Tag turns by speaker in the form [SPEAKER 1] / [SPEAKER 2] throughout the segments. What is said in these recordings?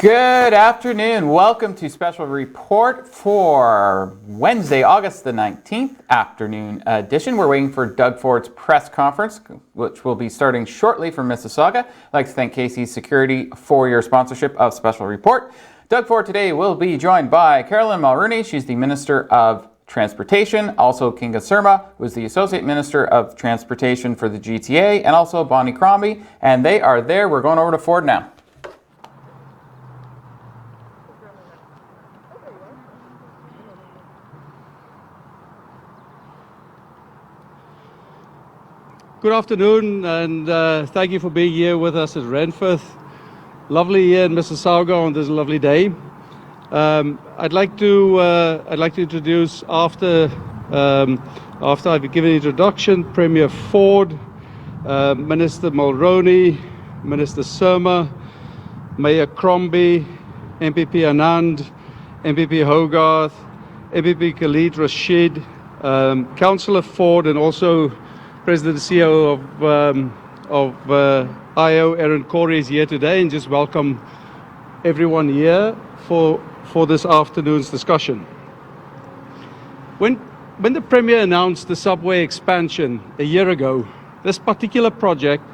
[SPEAKER 1] Good afternoon. Welcome to Special Report for Wednesday, August the 19th, afternoon edition. We're waiting for Doug Ford's press conference, which will be starting shortly from Mississauga. I'd like to thank KC Security for your sponsorship of Special Report. Doug Ford today will be joined by Carolyn Mulrooney. She's the Minister of Transportation. Also, Kinga Surma was the Associate Minister of Transportation for the GTA, and also Bonnie Crombie. And they are there. We're going over to Ford now.
[SPEAKER 2] Good afternoon, and thank you for being here with us at Renforth. Lovely here in Mississauga on this lovely day. I'd like to introduce after I've given an introduction, Premier Ford, Minister Mulroney, Minister Surma, Mayor Crombie, MPP Anand, MPP Hogarth, MPP Khalid Rashid, Councillor Ford, and also President and CEO of IO, Aaron Corey, is here today, and just welcome everyone here for this afternoon's discussion. When the Premier announced the subway expansion a year ago, this particular project,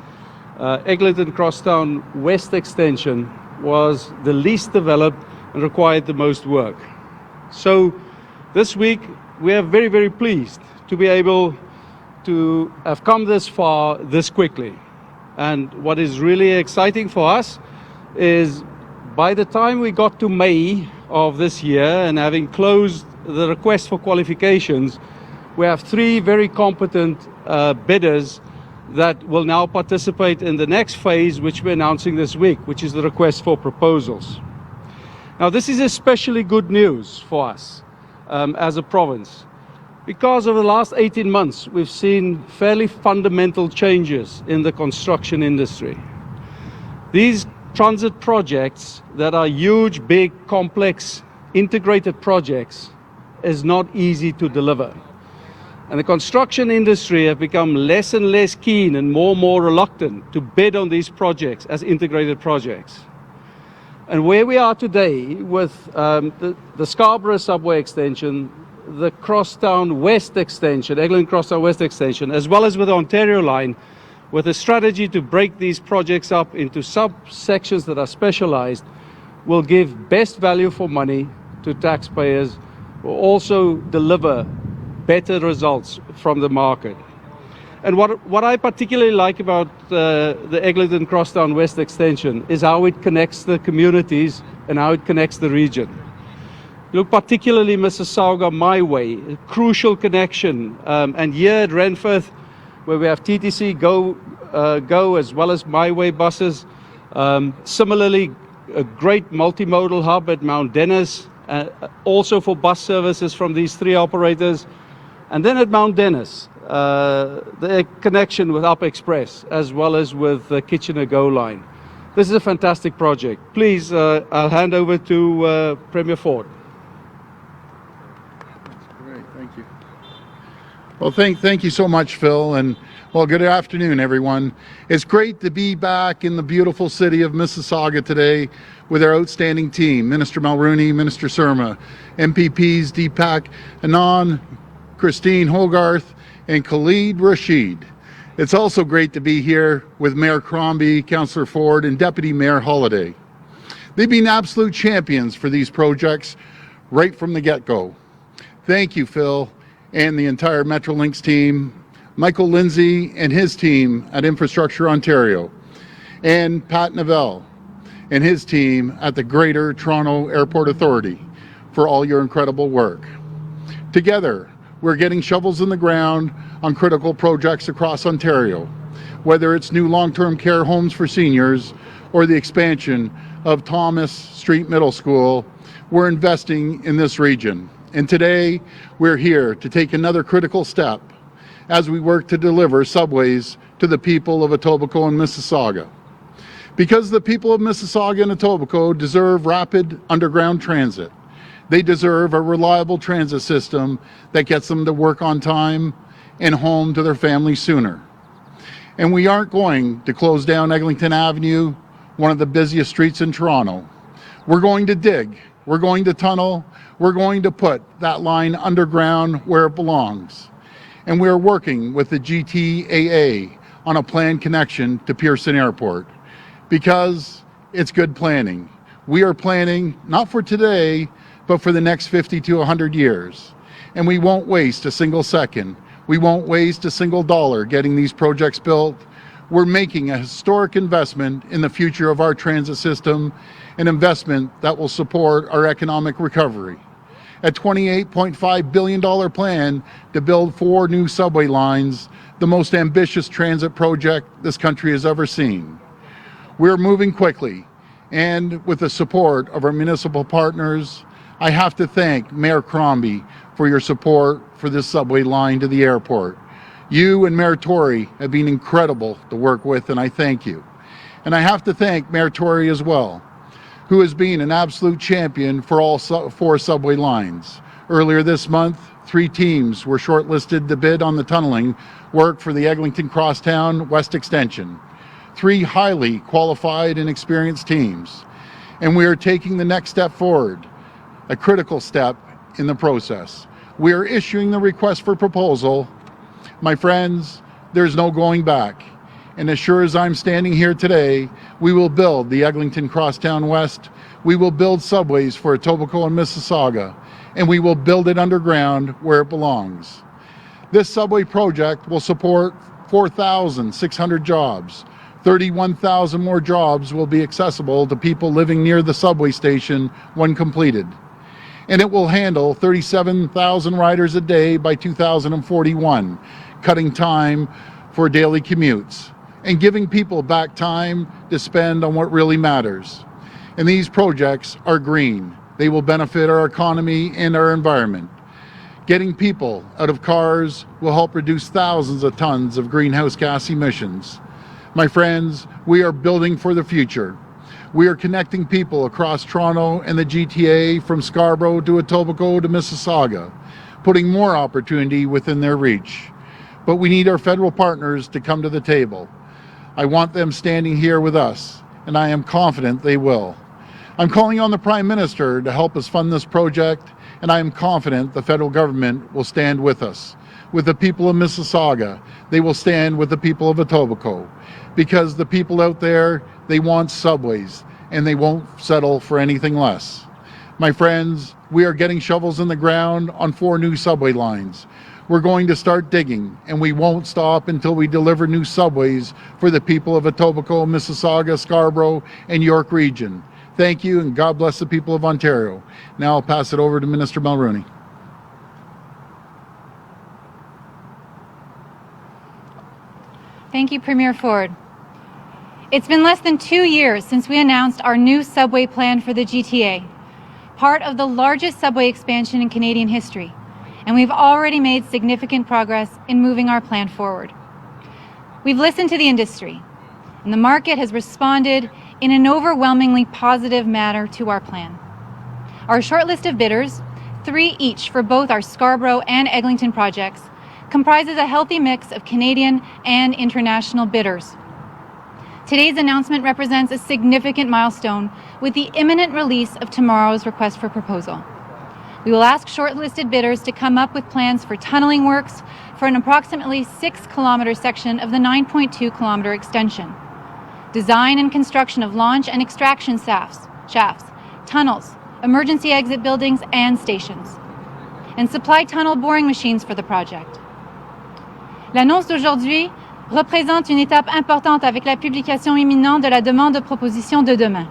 [SPEAKER 2] Eglinton Crosstown West Extension, was the least developed and required the most work. So this week we are very, very pleased to be able to have come this far this quickly. And what is really exciting for us is by the time we got to May of this year and having closed the request for qualifications, we have three very competent bidders that will now participate in the next phase, which we're announcing this week, which is the request for proposals. Now, this is especially good news for us as a province, because over the last 18 months, we've seen fairly fundamental changes in the construction industry. These transit projects that are huge, big, complex, integrated projects is not easy to deliver. And the construction industry have become less and less keen and more reluctant to bid on these projects as integrated projects. And where we are today with the Scarborough subway extension, the Crosstown West Extension, Eglinton Crosstown West Extension, as well as with the Ontario line, with a strategy to break these projects up into subsections that are specialized, will give best value for money to taxpayers, will also deliver better results from the market. And what I particularly like about the Eglinton Crosstown West Extension is how it connects the communities and how it connects the region. Look, particularly Mississauga My Way, a crucial connection. And here at Renforth, where we have TTC Go as well as My Way buses. Similarly, a great multimodal hub at Mount Dennis, also for bus services from these three operators. And then at Mount Dennis, the connection with Up Express as well as with the Kitchener Go line. This is a fantastic project. Please, I'll hand over to Premier Ford.
[SPEAKER 3] Well, thank you so much, Phil, and well, good afternoon, everyone. It's great to be back in the beautiful city of Mississauga today with our outstanding team, Minister Mulrooney, Minister Surma, MPPs Deepak Anand, Christine Hogarth, and Khalid Rashid. It's also great to be here with Mayor Crombie, Councillor Ford, and Deputy Mayor Holliday. They've been absolute champions for these projects right from the get-go. Thank you, Phil, and the entire Metrolinx team, Michael Lindsay and his team at Infrastructure Ontario, and Pat Novell and his team at the Greater Toronto Airport Authority for all your incredible work. Together, we're getting shovels in the ground on critical projects across Ontario, whether it's new long-term care homes for seniors or the expansion of Thomas Street Middle School. We're investing in this region. And today, we're here to take another critical step as we work to deliver subways to the people of Etobicoke and Mississauga. Because the people of Mississauga and Etobicoke deserve rapid underground transit. They deserve a reliable transit system that gets them to work on time and home to their families sooner. And we aren't going to close down Eglinton Avenue, one of the busiest streets in Toronto. We're going to dig, we're going to tunnel, we're going to put that line underground where it belongs. And we're working with the GTAA on a planned connection to Pearson Airport because it's good planning. We are planning not for today, but for the next 50 to 100 years. And we won't waste a single second. We won't waste a single dollar getting these projects built. We're making a historic investment in the future of our transit system, an investment that will support our economic recovery. A $28.5 billion plan to build 4 new subway lines, the most ambitious transit project this country has ever seen. We're moving quickly, and with the support of our municipal partners, I have to thank Mayor Crombie for your support for this subway line to the airport. You and Mayor Tory have been incredible to work with, and I thank you. And I have to thank Mayor Tory as well, who has been an absolute champion for all 4 subway lines. Earlier this month, 3 teams were shortlisted to bid on the tunneling work for the Eglinton Crosstown West Extension. 3 highly qualified and experienced teams. And we are taking the next step forward, a critical step in the process. We are issuing the request for proposal. My friends, there's no going back. And as sure as I'm standing here today, we will build the Eglinton Crosstown West. We will build subways for Etobicoke and Mississauga, and we will build it underground where it belongs. This subway project will support 4,600 jobs. 31,000 more jobs will be accessible to people living near the subway station when completed. And it will handle 37,000 riders a day by 2041, cutting time for daily commutes and giving people back time to spend on what really matters. And these projects are green. They will benefit our economy and our environment. Getting people out of cars will help reduce thousands of tons of greenhouse gas emissions. My friends, we are building for the future. We are connecting people across Toronto and the GTA from Scarborough to Etobicoke to Mississauga, putting more opportunity within their reach. But we need our federal partners to come to the table. I want them standing here with us, and I am confident they will. I'm calling on the Prime Minister to help us fund this project, and I am confident the federal government will stand with us. With the people of Mississauga, they will stand with the people of Etobicoke, because the people out there, they want subways, and they won't settle for anything less. My friends, we are getting shovels in the ground on 4 new subway lines. We're going to start digging, and we won't stop until we deliver new subways for the people of Etobicoke, Mississauga, Scarborough, and York region. Thank you, and God bless the people of Ontario. Now I'll pass it over to Minister Mulroney.
[SPEAKER 4] Thank you, Premier Ford. It's been less than 2 years since we announced our new subway plan for the GTA, part of the largest subway expansion in Canadian history, and we've already made significant progress in moving our plan forward. We've listened to the industry, and the market has responded in an overwhelmingly positive manner to our plan. Our shortlist of bidders, 3 each for both our Scarborough and Eglinton projects, comprises a healthy mix of Canadian and international bidders. Today's announcement represents a significant milestone with the imminent release of tomorrow's request for proposal. We will ask shortlisted bidders to come up with plans for tunneling works for an approximately 6-kilometer section of the 9.2-kilometer extension, design and construction of launch and extraction shafts, tunnels, emergency exit buildings and stations, and supply tunnel boring machines for the project. L'annonce d'aujourd'hui représente une étape importante avec la publication imminente de la demande de proposition de demain.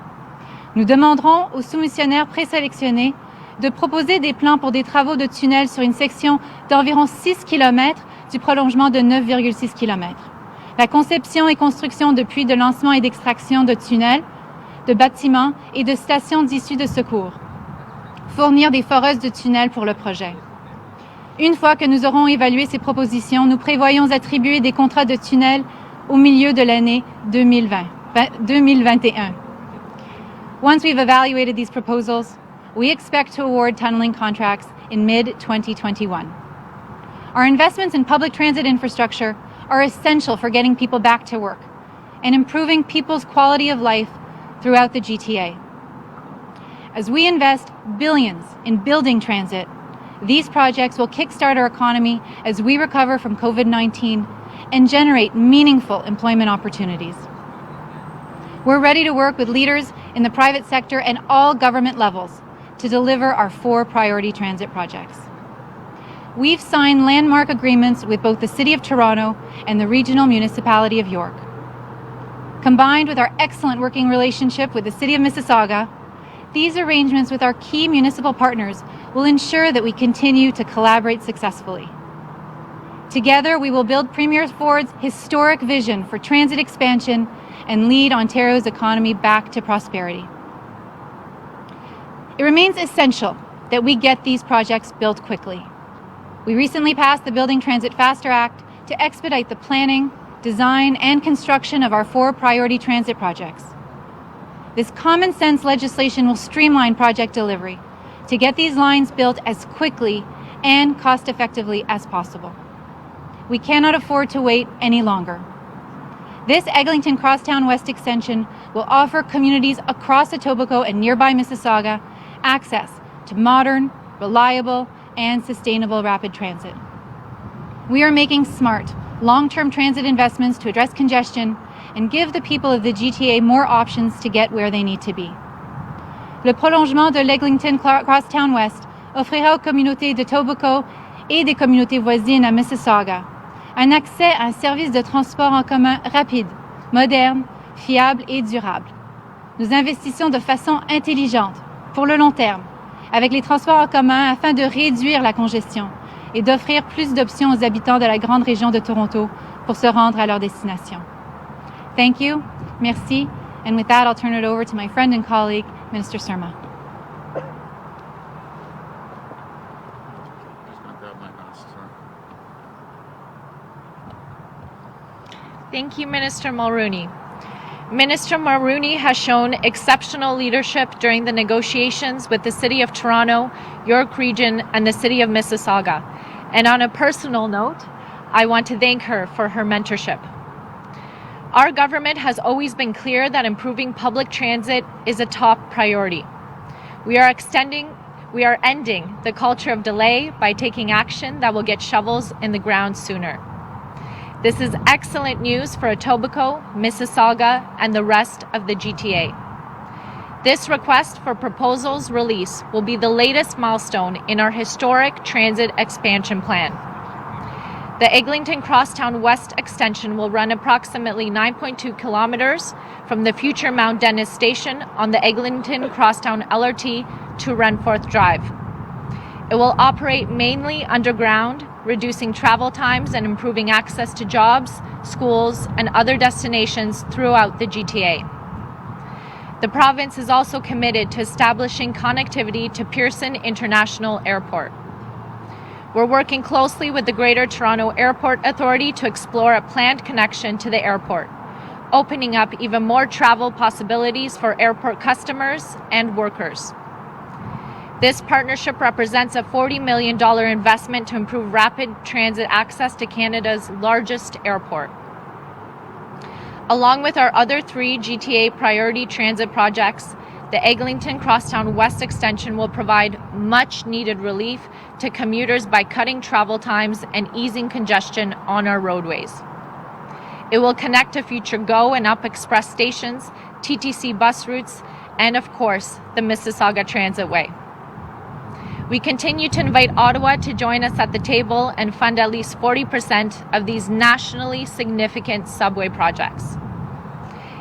[SPEAKER 4] Nous demanderons aux soumissionnaires présélectionnés de proposer des plans pour des travaux de tunnels sur une section d'environ 6 km du prolongement de 9,6 km. La conception et construction de puits de lancement et d'extraction de tunnels, de bâtiments et de stations d'issue de secours. Fournir des foreuses de tunnels pour le projet. Une fois que nous aurons évalué ces propositions, nous prévoyons attribuer des contrats de tunnels au milieu de l'année 2021. Once we've evaluated these proposals, we expect to award tunneling contracts in mid-2021. Our investments in public transit infrastructure are essential for getting people back to work and improving people's quality of life throughout the GTA. As we invest billions in building transit, these projects will kickstart our economy as we recover from COVID-19 and generate meaningful employment opportunities. We're ready to work with leaders in the private sector and all government levels to deliver our 4 priority transit projects. We've signed landmark agreements with both the City of Toronto and the Regional Municipality of York. Combined with our excellent working relationship with the City of Mississauga, these arrangements with our key municipal partners will ensure that we continue to collaborate successfully. Together, we will build Premier Ford's historic vision for transit expansion and lead Ontario's economy back to prosperity. It remains essential that we get these projects built quickly. We recently passed the Building Transit Faster Act to expedite the planning, design, and construction of our 4 priority transit projects. This common sense legislation will streamline project delivery to get these lines built as quickly and cost effectively as possible. We cannot afford to wait any longer. This Eglinton Crosstown West extension will offer communities across Etobicoke and nearby Mississauga access to modern, reliable, and sustainable rapid transit. We are making smart, long-term transit investments to address congestion and give the people of the GTA more options to get where they need to be. Le prolongement de l'Eglinton Crosstown West offrira aux communautés d'Etobicoke et des communautés voisines à Mississauga un accès à un service de transport en commun rapide, moderne, fiable et durable. Nous investissons de façon intelligente, pour le long terme, avec les transports en commun afin de réduire la congestion et d'offrir plus d'options aux habitants de la grande région de Toronto pour se rendre à leur destination. Thank you, merci, and with that I'll turn it over to my friend and colleague, Minister Surma.
[SPEAKER 5] Thank you, Minister Mulrooney. Minister Mulrooney has shown exceptional leadership during the negotiations with the City of Toronto, York Region, and the City of Mississauga. And on a personal note, I want to thank her for her mentorship. Our government has always been clear that improving public transit is a top priority. We are ending the culture of delay by taking action that will get shovels in the ground sooner. This is excellent news for Etobicoke, Mississauga, and the rest of the GTA. This request for proposals release will be the latest milestone in our historic transit expansion plan. The Eglinton Crosstown West extension will run approximately 9.2 kilometers from the future Mount Dennis Station on the Eglinton Crosstown LRT to Renforth Drive. It will operate mainly underground, reducing travel times and improving access to jobs, schools, and other destinations throughout the GTA. The province is also committed to establishing connectivity to Pearson International Airport. We're working closely with the Greater Toronto Airport Authority to explore a planned connection to the airport, opening up even more travel possibilities for airport customers and workers. This partnership represents a $40 million investment to improve rapid transit access to Canada's largest airport. Along with our other 3 GTA priority transit projects, the Eglinton Crosstown West extension will provide much-needed relief to commuters by cutting travel times and easing congestion on our roadways. It will connect to future GO and UP Express stations, TTC bus routes, and of course, the Mississauga Transitway. We continue to invite Ottawa to join us at the table and fund at least 40% of these nationally significant subway projects.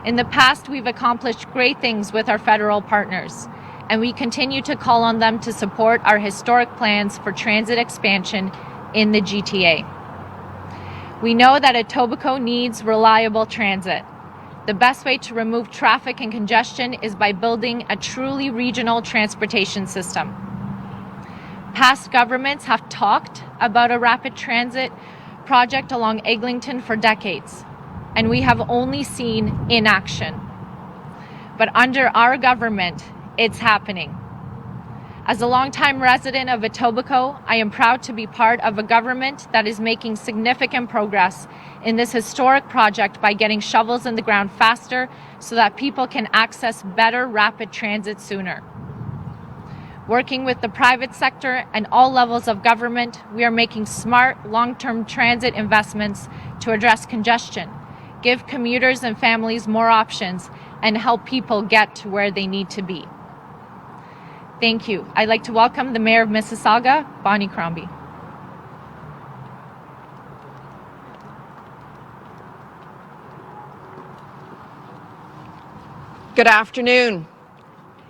[SPEAKER 5] In the past, we've accomplished great things with our federal partners, and we continue to call on them to support our historic plans for transit expansion in the GTA. We know that Etobicoke needs reliable transit. The best way to remove traffic and congestion is by building a truly regional transportation system. Past governments have talked about a rapid transit project along Eglinton for decades, and we have only seen inaction. But under our government, it's happening. As a longtime resident of Etobicoke, I am proud to be part of a government that is making significant progress in this historic project by getting shovels in the ground faster so that people can access better rapid transit sooner. Working with the private sector and all levels of government, we are making smart, long-term transit investments to address congestion, give commuters and families more options, and help people get to where they need to be. Thank you. I'd like to welcome the Mayor of Mississauga, Bonnie Crombie.
[SPEAKER 6] Good afternoon,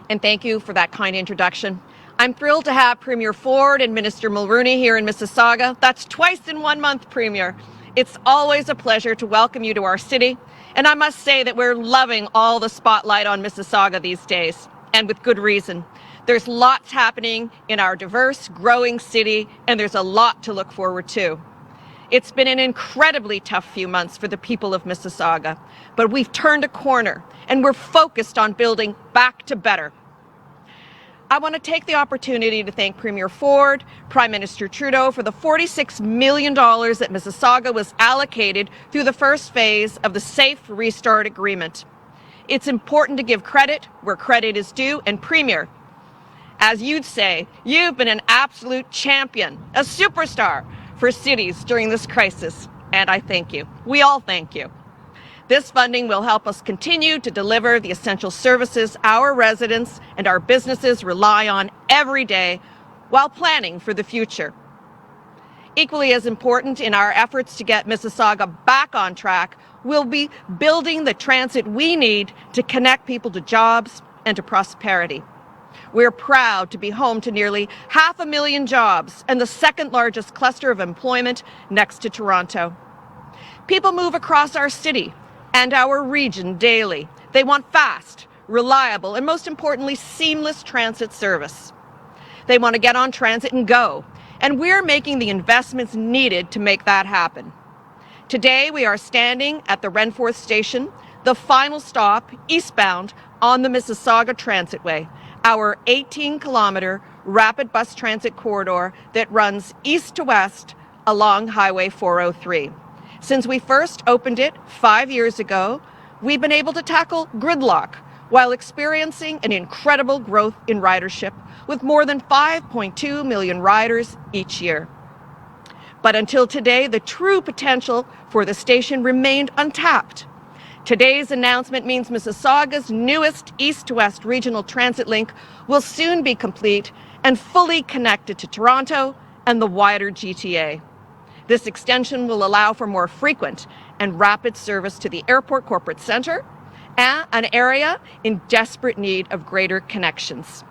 [SPEAKER 6] and thank you for that kind introduction. I'm thrilled to have Premier Ford and Minister Mulrooney here in Mississauga. That's twice in 1 month, Premier. It's always a pleasure to welcome you to our city, and I must say that we're loving all the spotlight on Mississauga these days, and with good reason. There's lots happening in our diverse, growing city, and there's a lot to look forward to. It's been an incredibly tough few months for the people of Mississauga, but we've turned a corner and we're focused on building back to better. I want to take the opportunity to thank Premier Ford, Prime Minister Trudeau for the $46 million that Mississauga was allocated through the first phase of the Safe Restart Agreement. It's important to give credit where credit is due, and Premier, as you'd say, you've been an absolute champion, a superstar for cities during this crisis, and I thank you. We all thank you. This funding will help us continue to deliver the essential services our residents and our businesses rely on every day while planning for the future. Equally as important in our efforts to get Mississauga back on track, we'll be building the transit we need to connect people to jobs and to prosperity. We're proud to be home to nearly 500,000 jobs and the second largest cluster of employment next to Toronto. People move across our city and our region daily. They want fast, reliable, and most importantly, seamless transit service. They want to get on transit and go, and we're making the investments needed to make that happen. Today, we are standing at the Renforth Station, the final stop eastbound on the Mississauga Transitway, our 18-kilometer rapid bus transit corridor that runs east to west along Highway 403. Since we first opened it 5 years ago, we've been able to tackle gridlock while experiencing an incredible growth in ridership with more than 5.2 million riders each year. But until today, the true potential for the station remained untapped. Today's announcement means Mississauga's newest east-to-west regional transit link will soon be complete and fully connected to Toronto and the wider GTA. This extension will allow for more frequent and rapid service to the airport corporate centre, an area in desperate need of greater connections.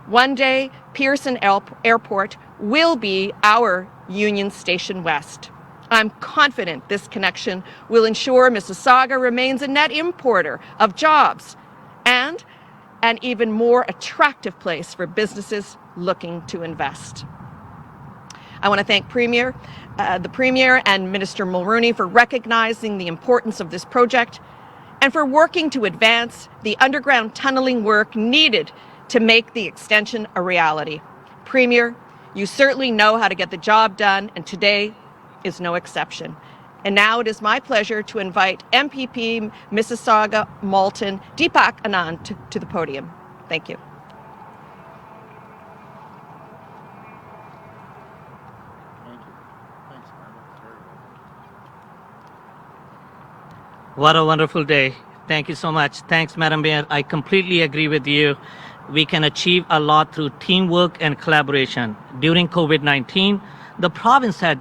[SPEAKER 6] One day, Pearson Airport will be our Union Station West. I'm confident this connection will ensure Mississauga remains a net importer of jobs and an even more attractive place for businesses looking to invest. I want to thank the Premier and Minister Mulrooney for recognizing the importance of this project and for working to advance the underground tunneling work needed to make the extension a reality. Premier, you certainly know how to get the job done, and today is no exception. And now it is my pleasure to invite MPP Mississauga Malton Deepak Anand to the podium. Thank you.
[SPEAKER 7] What a wonderful day. Thank you so much. Thanks, Madam Mayor. I completely agree with you. We can achieve a lot through teamwork and collaboration. During COVID-19, the province had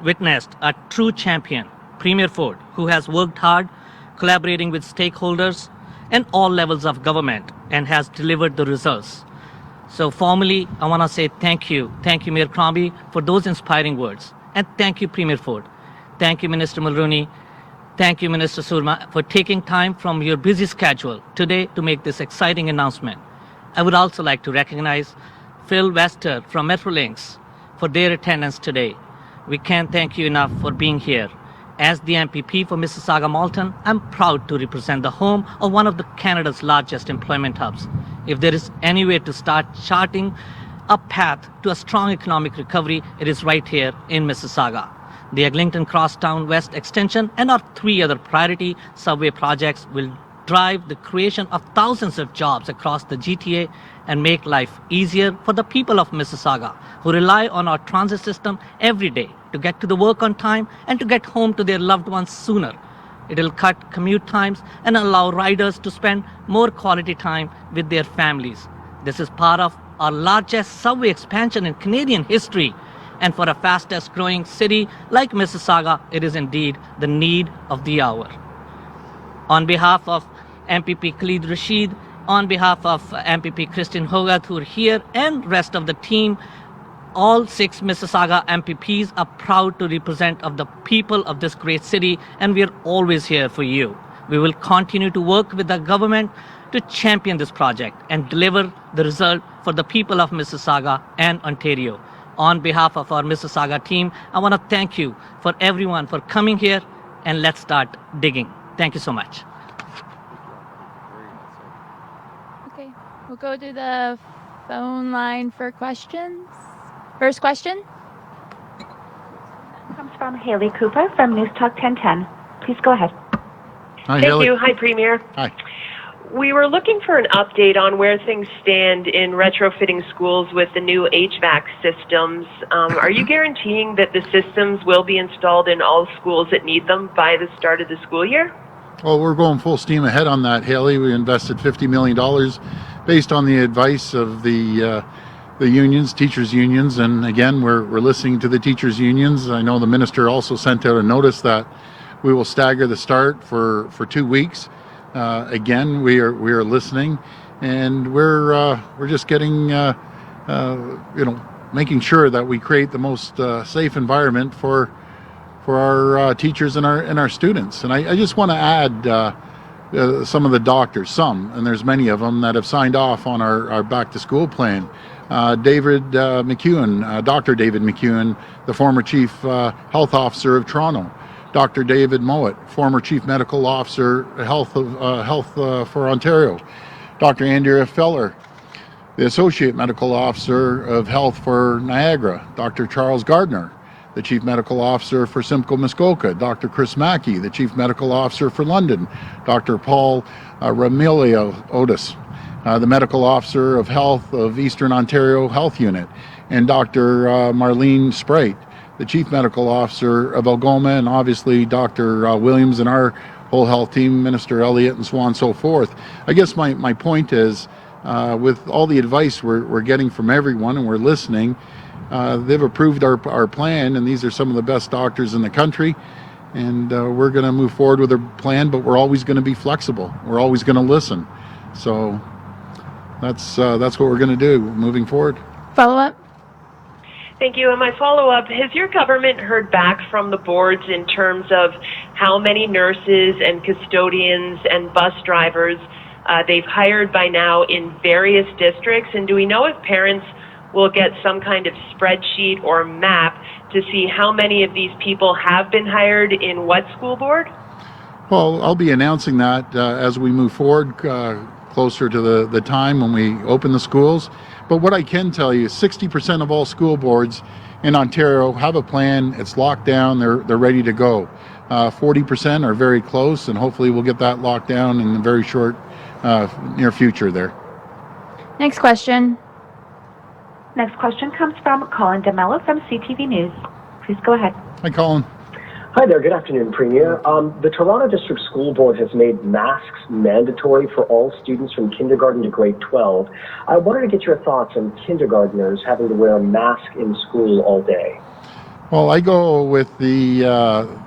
[SPEAKER 7] witnessed a true champion, Premier Ford, who has worked hard, collaborating with stakeholders and all levels of government, and has delivered the results. So formally, I want to say thank you. Thank you, Mayor Crombie, for those inspiring words. And thank you, Premier Ford. Thank you, Minister Mulrooney. Thank you, Minister Surma, for taking time from your busy schedule today to make this exciting announcement. I would also like to recognize Phil Wester from Metrolinx for their attendance today. We can't thank you enough for being here. As the MPP for Mississauga Malton, I'm proud to represent the home of one of Canada's largest employment hubs. If there is any way to start charting a path to a strong economic recovery, it is right here in Mississauga. The Eglinton Crosstown West Extension and our 3 other priority subway projects will drive the creation of thousands of jobs across the GTA and make life easier for the people of Mississauga who rely on our transit system every day to get to the work on time and to get home to their loved ones sooner. It will cut commute times and allow riders to spend more quality time with their families. This is part of our largest subway expansion in Canadian history. And for a fastest growing city like Mississauga, it is indeed the need of the hour. On behalf of MPP Khalid Rashid, on behalf of MPP Christine Hogarth, who are here, and rest of the team, all 6 Mississauga MPPs are proud to represent of the people of this great city, and we are always here for you. We will continue to work with the government to champion this project and deliver the result for the people of Mississauga and Ontario. On behalf of our Mississauga team, I want to thank you for everyone for coming here, and let's start digging. Thank you so much.
[SPEAKER 8] Okay, we'll go to the phone line for questions. First question
[SPEAKER 9] comes from Haley Cooper from News Talk 1010. Please go ahead.
[SPEAKER 3] Hi,
[SPEAKER 10] Thank
[SPEAKER 3] Haley.
[SPEAKER 10] you. Hi, Premier.
[SPEAKER 3] Hi.
[SPEAKER 10] We were looking for an update on where things stand in retrofitting schools with the new HVAC systems. Are you guaranteeing that the systems will be installed in all schools that need them by the start of the school year?
[SPEAKER 3] Well, we're going full steam ahead on that, Haley. We invested $50 million based on the advice of the unions, teachers' unions, and again, we're listening to the teachers' unions. I know the minister also sent out a notice that we will stagger the start for 2 weeks. Again, we are listening, and we're just getting making sure that we create the most safe environment for our teachers and our students. And I just want to add some of the doctors, and there's many of them that have signed off on our back to school plan. David McEwen, Dr. David McEwen, the former Chief Health Officer of Toronto. Dr. David Mowat, former Chief Medical Officer, Health for Ontario. Dr. Andrea Feller, the Associate Medical Officer of Health for Niagara. Dr. Charles Gardner, the Chief Medical Officer for Simcoe Muskoka. Dr. Chris Mackey, the Chief Medical Officer for London. Dr. Paul Ramilio Otis, the Medical Officer of Health of Eastern Ontario Health Unit. And Dr. Marlene Sprite, the Chief Medical Officer of Algoma, and obviously Dr. Williams and our whole health team, Minister Elliott and so on and so forth. I guess my point is, with all the advice we're getting from everyone and we're listening, they've approved our plan, and these are some of the best doctors in the country, and we're going to move forward with our plan, but we're always going to be flexible. We're always going to listen. So that's what we're going to do moving forward.
[SPEAKER 8] follow up.
[SPEAKER 10] Thank you. And my follow-up, has your government heard back from the boards in terms of how many nurses and custodians and bus drivers they've hired by now in various districts? And do we know if parents will get some kind of spreadsheet or map to see how many of these people have been hired in what school board?
[SPEAKER 3] Well, I'll be announcing that as we move forward, closer to the time when we open the schools. But what I can tell you is 60% of all school boards in Ontario have a plan. It's locked down. They're ready to go. 40% are very close, and hopefully we'll get that locked down in the very short near future there.
[SPEAKER 8] Next question.
[SPEAKER 9] Next question comes from Colin DeMello from CTV News. Please go ahead.
[SPEAKER 3] Hi, Colin.
[SPEAKER 11] Hi there. Good afternoon, Premier. The Toronto District School Board has made masks mandatory for all students from kindergarten to grade 12. I wanted to get your thoughts on kindergartners having to wear a mask in school all day.
[SPEAKER 3] Well, I go with the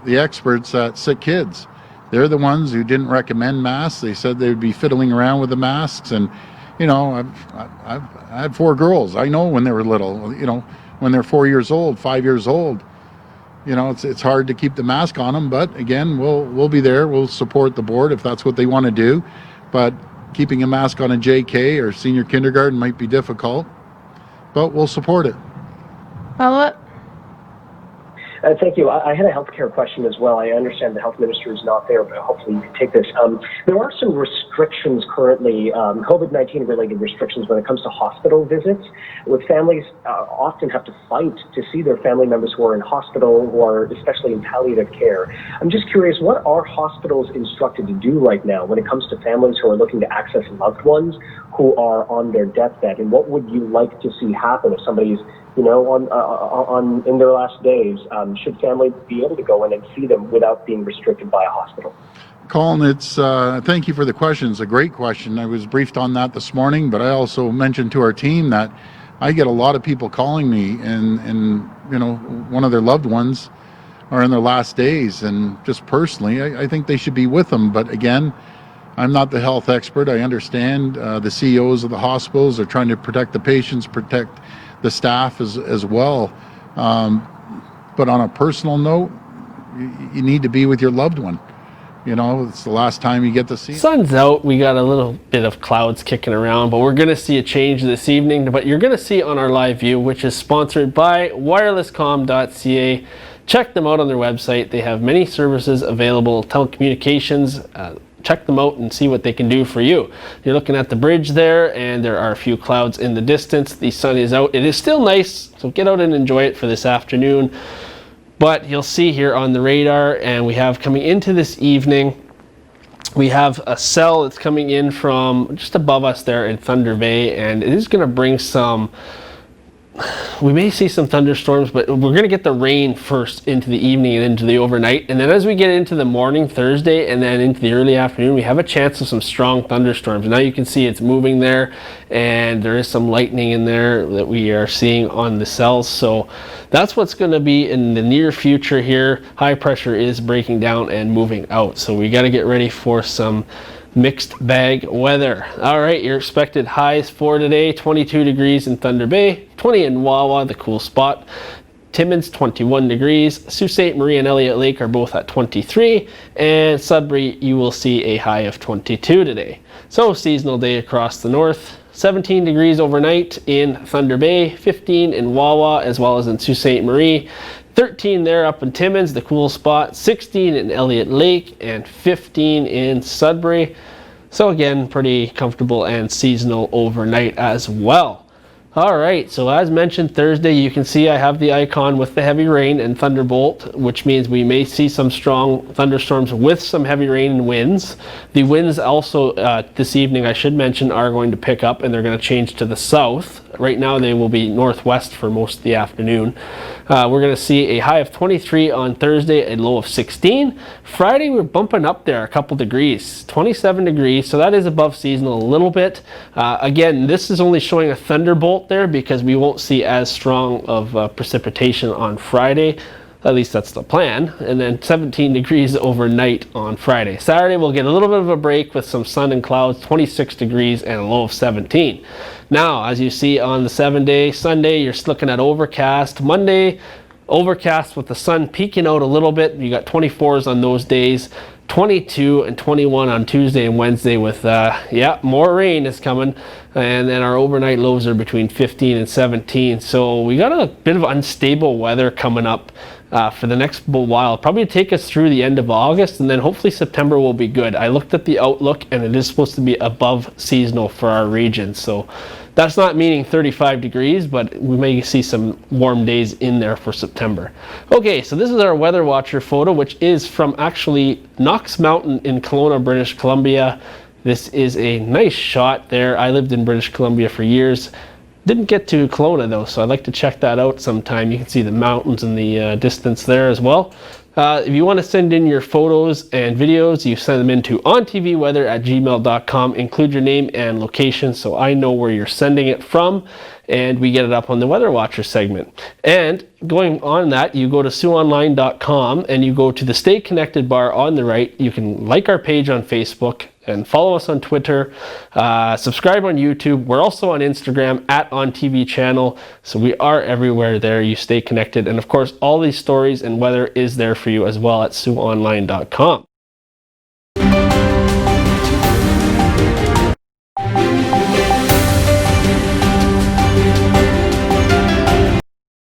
[SPEAKER 3] experts at Sick Kids. They're the ones who didn't recommend masks. They said they would be fiddling around with the masks, and I've had 4 girls. I know when they were little. When they're 4 years old, 5 years old. It's hard to keep the mask on them, but again, we'll be there. We'll support the board if that's what they want to do. But keeping a mask on a JK or senior kindergarten might be difficult, but we'll support it.
[SPEAKER 8] Follow up.
[SPEAKER 11] Thank you. I had a healthcare question as well. I understand the health minister is not there, but hopefully you can take this. There are some restrictions currently, COVID-19 related restrictions when it comes to hospital visits, with families often have to fight to see their family members who are in hospital, who are especially in palliative care. I'm just curious, what are hospitals instructed to do right now when it comes to families who are looking to access loved ones who are on their deathbed? And what would you like to see happen if somebody's on in their last days? Should family be able to go in and see them without being restricted by a hospital?
[SPEAKER 3] Colin, it's thank you for the question. It's a great question. I was briefed on that this morning, but I also mentioned to our team that I get a lot of people calling me, and one of their loved ones are in their last days, and just personally, I think they should be with them. But again, I'm not the health expert. I understand the CEOs of the hospitals are trying to protect the patients, protect the staff as well. But on a personal note, you need to be with your loved one. It's the last time you get to see them.
[SPEAKER 12] Sun's out. We got a little bit of clouds kicking around, but we're going to see a change this evening. But you're going to see on our live view, which is sponsored by wirelesscom.ca. Check them out on their website. They have many services available, telecommunications. Check them out and see what they can do for you. You're looking at the bridge there, and there are a few clouds in the distance. The sun is out. It is still nice, so get out and enjoy it for this afternoon. But you'll see here on the radar, and we have coming into this evening, we have a cell that's coming in from just above us there in Thunder Bay, and it is going to bring some, we may see some thunderstorms, but we're going to get the rain first into the evening and into the overnight. And then as we get into the morning Thursday and then into the early afternoon, we have a chance of some strong thunderstorms. And now you can see it's moving there, and there is some lightning in there that we are seeing on the cells. So that's what's going to be in the near future here. High pressure is breaking down and moving out. So we got to get ready for some mixed bag weather. All right, your expected highs for today: 22 degrees in Thunder Bay, 20 in Wawa, the cool spot. Timmins, 21 degrees. Sault Ste. Marie and Elliott Lake are both at 23. And Sudbury, you will see a high of 22 today. So seasonal day across the north. 17 degrees overnight in Thunder Bay, 15 in Wawa, as well as in Sault Ste. Marie. 13 there up in Timmins, the cool spot, 16 in Elliott Lake, and 15 in Sudbury. So again, pretty comfortable and seasonal overnight as well. All right, so as mentioned, Thursday, you can see I have the icon with the heavy rain and thunderbolt, which means we may see some strong thunderstorms with some heavy rain and winds. The winds also this evening, I should mention, are going to pick up, and they're going to change to the south. Right now, they will be northwest for most of the afternoon. We're going to see a high of 23 on Thursday, a low of 16. Friday, we're bumping up there a couple degrees, 27 degrees, so that is above seasonal a little bit. Again, this is only showing a thunderbolt there because we won't see as strong of precipitation on Friday. At least that's the plan. And then 17 degrees overnight on Friday. Saturday, we'll get a little bit of a break with some sun and clouds, 26 degrees and a low of 17. Now, as you see on the 7-day, Sunday, you're looking at overcast. Monday, overcast with the sun peeking out a little bit. You got 24s on those days. 22 and 21 on Tuesday and Wednesday with, more rain is coming. And then our overnight lows are between 15 and 17. So we got a bit of unstable weather coming up for the next while. Probably take us through the end of August, and then hopefully September will be good. I looked at the outlook, and it is supposed to be above seasonal for our region. So that's not meaning 35 degrees, but we may see some warm days in there for September. Okay, so this is our Weather Watcher photo, which is from actually Knox Mountain in Kelowna, British Columbia. This is a nice shot there. I lived in British Columbia for years. Didn't get to Kelowna though, so I'd like to check that out sometime. You can see the mountains in the distance there as well. If you want to send in your photos and videos, you send them into ontvweather@gmail.com. Include your name and location so I know where you're sending it from, and we get it up on the Weather Watcher segment. And going on that, you go to SiouxOnline.com and you go to the Stay Connected bar on the right. You can like our page on Facebook and follow us on Twitter, subscribe on YouTube. We're also on Instagram @OnTV channel. So we are everywhere there. You stay connected. And of course, all these stories and weather is there for you as well at SiouxOnline.com.